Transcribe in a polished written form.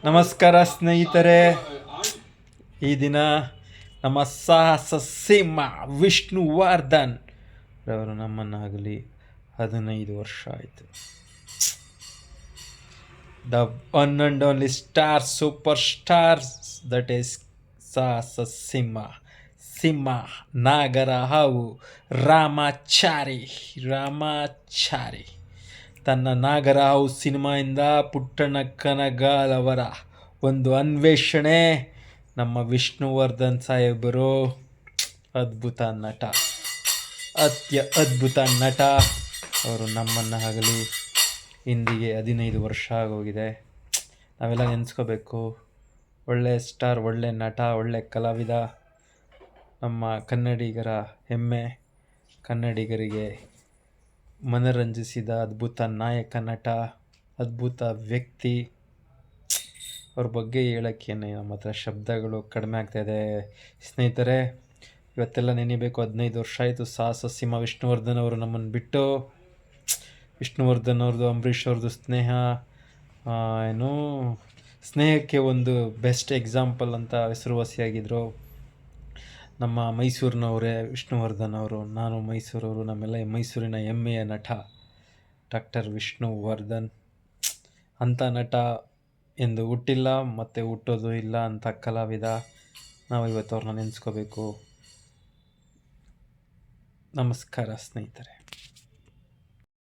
ನಮಸ್ಕಾರ ಸ್ನೇಹಿತರೆ. ಈ ದಿನ ನಮ್ಮ ಸಾಹಸ ಸಿಂಹ ವಿಷ್ಣುವರ್ಧನ್ ರವರು ನಮ್ಮನ್ನಾಗಲಿ 15 ವರ್ಷ ಆಯಿತು. The one and only star super star, that is ಸಾಹಸ ಸಿಂಹ ನಾಗರ ಹಾವು ರಾಮಾಚಾರಿ. ತನ್ನ ನಾಗರ ಹಾವು ಸಿನಿಮಾಯಿಂದ ಪುಟ್ಟಣ್ಣ ಕನಗಾಲ್ ಅವರ ಒಂದು ಅನ್ವೇಷಣೆ. ನಮ್ಮ ವಿಷ್ಣುವರ್ಧನ್ ಸಾಹೇಬರು ಅದ್ಭುತ ನಟ, ಅದ್ಭುತ ನಟ. ಅವರು ನಮ್ಮನ್ನಾಗಲಿ ಇಂದಿಗೆ 15 ವರ್ಷ ಆಗೋಗಿದೆ. ನಾವೆಲ್ಲ ನೆನೆಸ್ಕೋಬೇಕು. ಒಳ್ಳೆ ಸ್ಟಾರ್, ಒಳ್ಳೆ ನಟ, ಒಳ್ಳೆ ಕಲಾವಿದ, ನಮ್ಮ ಕನ್ನಡಿಗರ ಹೆಮ್ಮೆ, ಕನ್ನಡಿಗರಿಗೆ ಮನರಂಜಿಸಿದ ಅದ್ಭುತ ನಾಯಕ, ನಟ, ಅದ್ಭುತ ವ್ಯಕ್ತಿ. ಅವ್ರ ಬಗ್ಗೆ ಹೇಳೋಕ್ಕೇನೆ ನಮ್ಮ ಹತ್ರ ಶಬ್ದಗಳು ಕಡಿಮೆ ಆಗ್ತಾಯಿದೆ ಸ್ನೇಹಿತರೆ. ಇವತ್ತೆಲ್ಲ ನೆನಿಬೇಕು. 15 ವರ್ಷ ಆಯಿತು ಸಾಹಸ ಸಿಂಹ ವಿಷ್ಣುವರ್ಧನ್ ಅವರು ನಮ್ಮನ್ನು ಬಿಟ್ಟು. ವಿಷ್ಣುವರ್ಧನ್ ಅವ್ರದ್ದು, ಅಂಬರೀಷ್ ಅವ್ರದ್ದು ಸ್ನೇಹ, ಸ್ನೇಹಕ್ಕೆ ಒಂದು ಬೆಸ್ಟ್ ಎಕ್ಸಾಂಪಲ್ ಅಂತ ಹೆಸರುವಾಸಿಯಾಗಿದ್ದರು. ನಮ್ಮ ಮೈಸೂರಿನವರೇ ವಿಷ್ಣುವರ್ಧನ್ ಅವರು. ನಾನು ಮೈಸೂರವರು. ನಮ್ಮೆಲ್ಲ ಮೈಸೂರಿನ ಹೆಮ್ಮೆಯ ನಟ ಡಾಕ್ಟರ್ ವಿಷ್ಣುವರ್ಧನ್. ಅಂಥ ನಟ ಎಂದು ಹುಟ್ಟಿಲ್ಲ, ಮತ್ತು ಹುಟ್ಟೋದು ಇಲ್ಲ. ಅಂಥ ಕಲಾವಿದ. ನಾವು ಇವತ್ತು ಅವ್ರನ್ನ ನೆನೆಸ್ಕೋಬೇಕು. ನಮಸ್ಕಾರ ಸ್ನೇಹಿತರೆ.